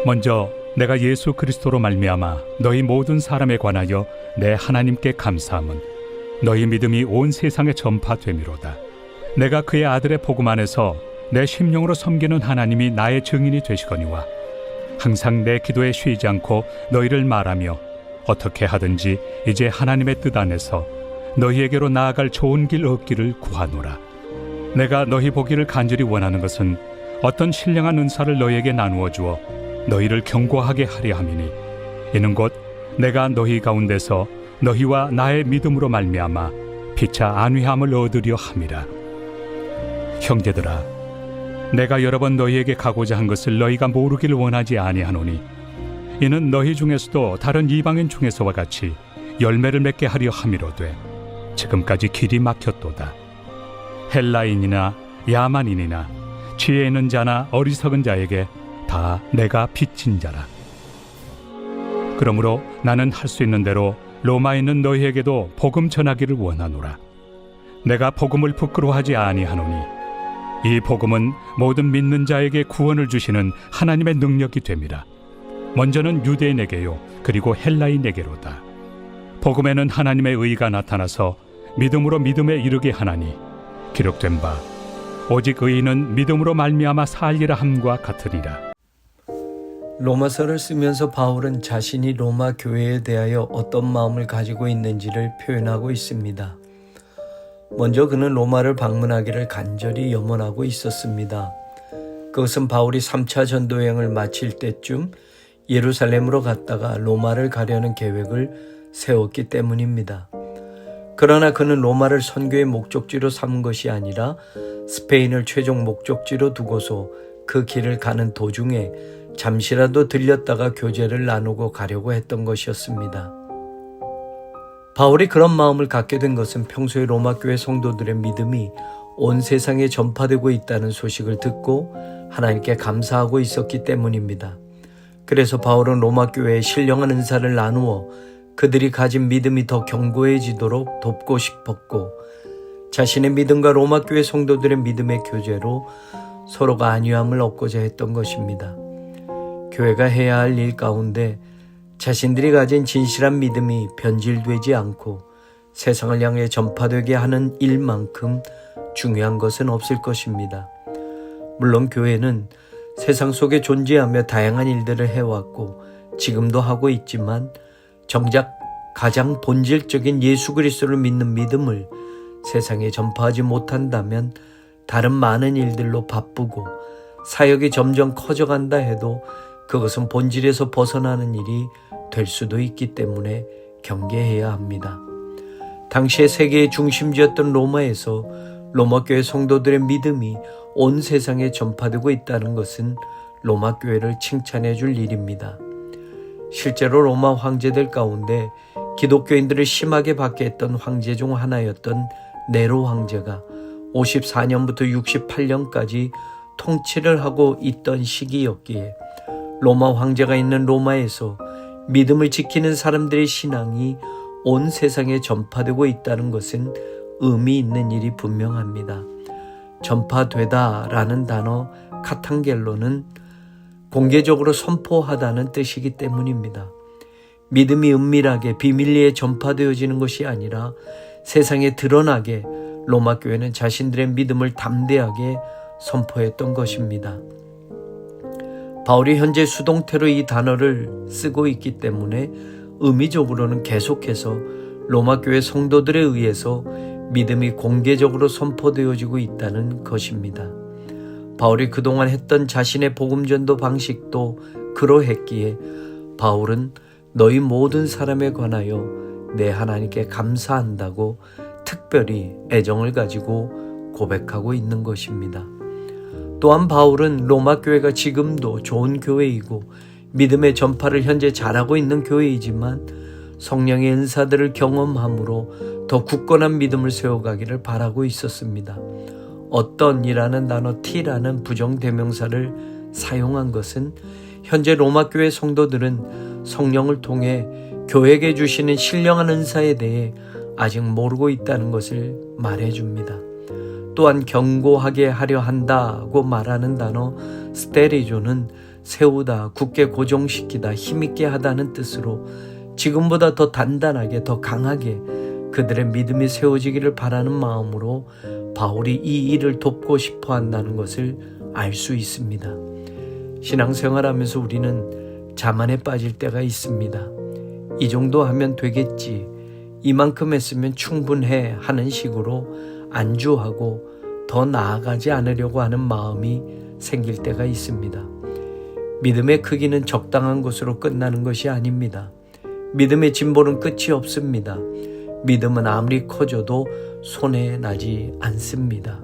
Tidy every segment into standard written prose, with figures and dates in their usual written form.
먼저 내가 예수 그리스도로 말미암아 너희 모든 사람에 관하여 내 하나님께 감사함은 너희 믿음이 온 세상에 전파됨이로다. 내가 그의 아들의 복음 안에서 내 심령으로 섬기는 하나님이 나의 증인이 되시거니와 항상 내 기도에 쉬지 않고 너희를 말하며 어떻게 하든지 이제 하나님의 뜻 안에서 너희에게로 나아갈 좋은 길 얻기를 구하노라. 내가 너희 보기를 간절히 원하는 것은 어떤 신령한 은사를 너희에게 나누어 주어 너희를 견고하게 하려 함이니 이는 곧 내가 너희 가운데서 너희와 나의 믿음으로 말미암아 피차 안위함을 얻으려 함이라. 형제들아, 내가 여러 번 너희에게 가고자 한 것을 너희가 모르기를 원하지 아니하노니 이는 너희 중에서도 다른 이방인 중에서와 같이 열매를 맺게 하려 함이로되 지금까지 길이 막혔도다. 헬라인이나 야만인이나 지혜 있는 자나 어리석은 자에게 다 내가 빚진 자라. 그러므로 나는 할 수 있는 대로 로마에 있는 너희에게도 복음 전하기를 원하노라. 내가 복음을 부끄러워하지 아니하노니 이 복음은 모든 믿는 자에게 구원을 주시는 하나님의 능력이 됨이라. 먼저는 유대인에게요 그리고 헬라인에게로다. 복음에는 하나님의 의가 나타나서 믿음으로 믿음에 이르게 하나니 기록된 바 오직 의인은 믿음으로 말미암아 살리라 함과 같으리라. 로마서를 쓰면서 바울은 자신이 로마 교회에 대하여 어떤 마음을 가지고 있는지를 표현하고 있습니다. 먼저 그는 로마를 방문하기를 간절히 염원하고 있었습니다. 그것은 바울이 3차 전도여행을 마칠 때쯤 예루살렘으로 갔다가 로마를 가려는 계획을 세웠기 때문입니다. 그러나 그는 로마를 선교의 목적지로 삼은 것이 아니라 스페인을 최종 목적지로 두고서 그 길을 가는 도중에 잠시라도 들렸다가 교제를 나누고 가려고 했던 것이었습니다. 바울이 그런 마음을 갖게 된 것은 평소에 로마 교회 성도들의 믿음이 온 세상에 전파되고 있다는 소식을 듣고 하나님께 감사하고 있었기 때문입니다. 그래서 바울은 로마 교회에 신령한 은사를 나누어 그들이 가진 믿음이 더 견고해지도록 돕고 싶었고 자신의 믿음과 로마 교회 성도들의 믿음의 교제로 서로가 안위함을 얻고자 했던 것입니다. 교회가 해야 할 일 가운데 자신들이 가진 진실한 믿음이 변질되지 않고 세상을 향해 전파되게 하는 일만큼 중요한 것은 없을 것입니다. 물론 교회는 세상 속에 존재하며 다양한 일들을 해왔고 지금도 하고 있지만 정작 가장 본질적인 예수 그리스도를 믿는 믿음을 세상에 전파하지 못한다면 다른 많은 일들로 바쁘고 사역이 점점 커져간다 해도 그것은 본질에서 벗어나는 일이 될 수도 있기 때문에 경계해야 합니다. 당시의 세계의 중심지였던 로마에서 로마 교회 성도들의 믿음이 온 세상에 전파되고 있다는 것은 로마 교회를 칭찬해 줄 일입니다. 실제로 로마 황제들 가운데 기독교인들을 심하게 박해 했던 황제 중 하나였던 네로 황제가 54년부터 68년까지 통치를 하고 있던 시기였기에 로마 황제가 있는 로마에서 믿음을 지키는 사람들의 신앙이 온 세상에 전파되고 있다는 것은 의미 있는 일이 분명합니다. 전파되다라는 단어 카탄겔로는 공개적으로 선포하다는 뜻이기 때문입니다. 믿음이 은밀하게 비밀리에 전파되어지는 것이 아니라 세상에 드러나게 로마 교회는 자신들의 믿음을 담대하게 선포했던 것입니다. 바울이 현재 수동태로 이 단어를 쓰고 있기 때문에 의미적으로는 계속해서 로마 교회 성도들에 의해서 믿음이 공개적으로 선포되어지고 있다는 것입니다. 바울이 그동안 했던 자신의 복음전도 방식도 그러했기에 바울은 너희 모든 사람에 관하여 내 하나님께 감사한다고 특별히 애정을 가지고 고백하고 있는 것입니다. 또한 바울은 로마 교회가 지금도 좋은 교회이고 믿음의 전파를 현재 잘하고 있는 교회이지만 성령의 은사들을 경험함으로 더 굳건한 믿음을 세워가기를 바라고 있었습니다. 어떤이라는 단어 T라는 부정대명사를 사용한 것은 현재 로마 교회 성도들은 성령을 통해 교회에게 주시는 신령한 은사에 대해 아직 모르고 있다는 것을 말해줍니다. 또한 견고하게 하려 한다고 말하는 단어 스테리조는 세우다, 굳게 고정시키다, 힘있게 하다는 뜻으로 지금보다 더 단단하게, 더 강하게 그들의 믿음이 세워지기를 바라는 마음으로 바울이 이 일을 돕고 싶어 한다는 것을 알 수 있습니다. 신앙생활하면서 우리는 자만에 빠질 때가 있습니다. 이 정도 하면 되겠지, 이만큼 했으면 충분해 하는 식으로 안주하고 더 나아가지 않으려고 하는 마음이 생길 때가 있습니다. 믿음의 크기는 적당한 것으로 끝나는 것이 아닙니다. 믿음의 진보는 끝이 없습니다. 믿음은 아무리 커져도 손에 나지 않습니다.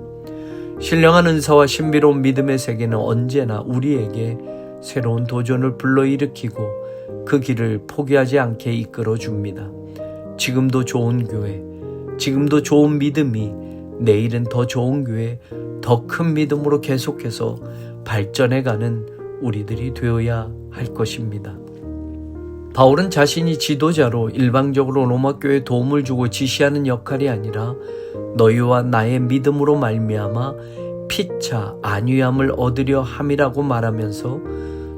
신령한 은사와 신비로운 믿음의 세계는 언제나 우리에게 새로운 도전을 불러일으키고 그 길을 포기하지 않게 이끌어줍니다. 지금도 좋은 교회, 지금도 좋은 믿음이 내일은 더 좋은 교회, 더 큰 믿음으로 계속해서 발전해가는 우리들이 되어야 할 것입니다. 바울은 자신이 지도자로 일방적으로 로마 교회에 도움을 주고 지시하는 역할이 아니라 너희와 나의 믿음으로 말미암아 피차 안위함을 얻으려 함이라고 말하면서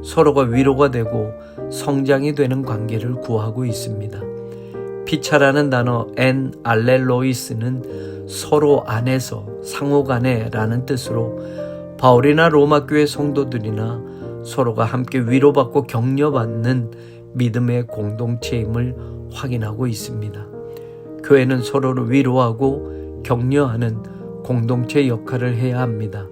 서로가 위로가 되고 성장이 되는 관계를 구하고 있습니다. 피차라는 단어 엔 알렐로이스는 서로 안에서 상호 간에라는 뜻으로 바울이나 로마 교회 성도들이나 서로가 함께 위로받고 격려받는 믿음의 공동체임을 확인하고 있습니다. 교회는 서로를 위로하고 격려하는 공동체 역할을 해야 합니다.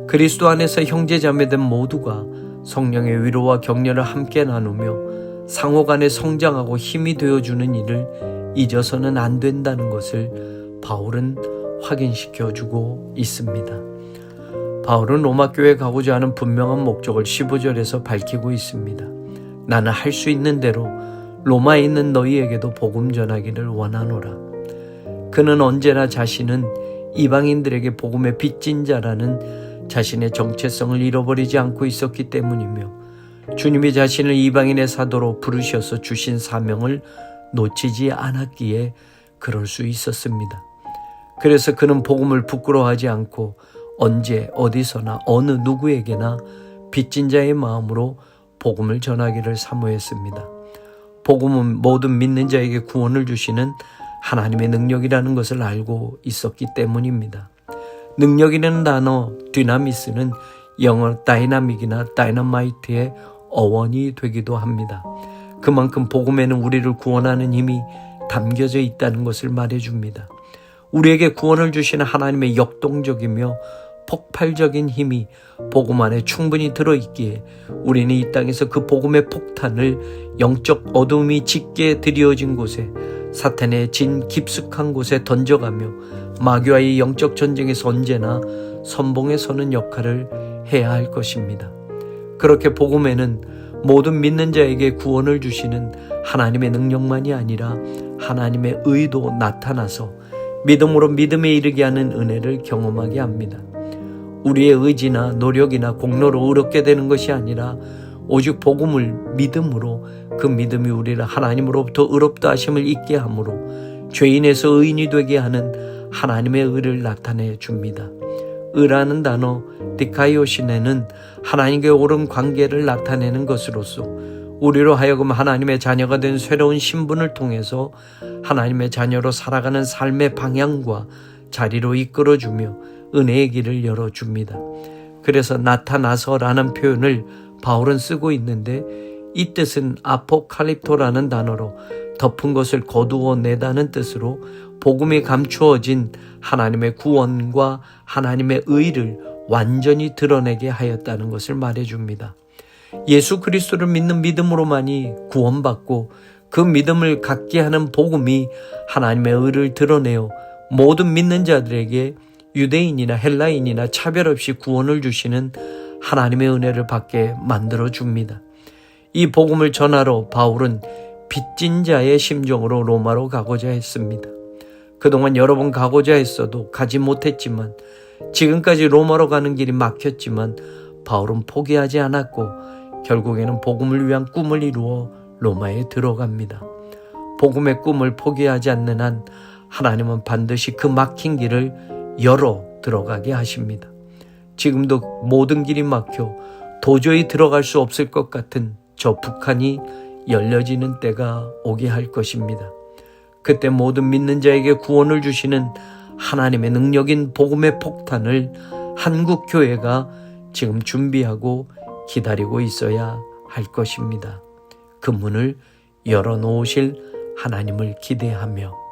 그리스도 안에서 형제자매된 모두가 성령의 위로와 격려를 함께 나누며 상호 간에 성장하고 힘이 되어주는 일을 잊어서는 안 된다는 것을 바울은 확인시켜주고 있습니다. 바울은 로마 교회에 가고자 하는 분명한 목적을 15절에서 밝히고 있습니다. 나는 할 수 있는 대로 로마에 있는 너희에게도 복음 전하기를 원하노라. 그는 언제나 자신은 이방인들에게 복음의 빚진 자라는 자신의 정체성을 잃어버리지 않고 있었기 때문이며 주님이 자신을 이방인의 사도로 부르셔서 주신 사명을 놓치지 않았기에 그럴 수 있었습니다. 그래서 그는 복음을 부끄러워하지 않고 언제 어디서나 어느 누구에게나 빚진 자의 마음으로 복음을 전하기를 사모했습니다. 복음은 모든 믿는 자에게 구원을 주시는 하나님의 능력이라는 것을 알고 있었기 때문입니다. 능력이라는 단어 디나미스는 영어 다이나믹이나 다이너마이트의 어원이 되기도 합니다. 그만큼 복음에는 우리를 구원하는 힘이 담겨져 있다는 것을 말해줍니다. 우리에게 구원을 주시는 하나님의 역동적이며 폭발적인 힘이 복음 안에 충분히 들어있기에 우리는 이 땅에서 그 복음의 폭탄을 영적 어둠이 짙게 드리워진 곳에 사탄의 진 깊숙한 곳에 던져가며 마귀와의 영적 전쟁에서 언제나 선봉에 서는 역할을 해야 할 것입니다. 그렇게 복음에는 모든 믿는 자에게 구원을 주시는 하나님의 능력만이 아니라 하나님의 의도 나타나서 믿음으로 믿음에 이르게 하는 은혜를 경험하게 합니다. 우리의 의지나 노력이나 공로로 의롭게 되는 것이 아니라 오직 복음을 믿음으로 그 믿음이 우리를 하나님으로부터 의롭다 하심을 잊게 하므로 죄인에서 의인이 되게 하는 하나님의 의를 나타내 줍니다. 의라는 단어 디카이오시네는 하나님께 옳은 관계를 나타내는 것으로서 우리로 하여금 하나님의 자녀가 된 새로운 신분을 통해서 하나님의 자녀로 살아가는 삶의 방향과 자리로 이끌어주며 은혜의 길을 열어줍니다. 그래서 나타나서라는 표현을 바울은 쓰고 있는데 이 뜻은 아포칼립토라는 단어로 덮은 것을 거두어내다는 뜻으로 복음이 감추어진 하나님의 구원과 하나님의 의를 완전히 드러내게 하였다는 것을 말해줍니다. 예수 그리스도를 믿는 믿음으로만이 구원받고 그 믿음을 갖게 하는 복음이 하나님의 의를 드러내어 모든 믿는 자들에게 유대인이나 헬라인이나 차별 없이 구원을 주시는 하나님의 은혜를 받게 만들어줍니다. 이 복음을 전하러 바울은 빚진 자의 심정으로 로마로 가고자 했습니다. 그동안 여러 번 가고자 했어도 가지 못했지만 지금까지 로마로 가는 길이 막혔지만 바울은 포기하지 않았고 결국에는 복음을 위한 꿈을 이루어 로마에 들어갑니다. 복음의 꿈을 포기하지 않는 한 하나님은 반드시 그 막힌 길을 열어 들어가게 하십니다. 지금도 모든 길이 막혀 도저히 들어갈 수 없을 것 같은 저 북한이 열려지는 때가 오게 할 것입니다. 그때 모든 믿는 자에게 구원을 주시는 하나님의 능력인 복음의 폭탄을 한국 교회가 지금 준비하고 기다리고 있어야 할 것입니다. 그 문을 열어놓으실 하나님을 기대하며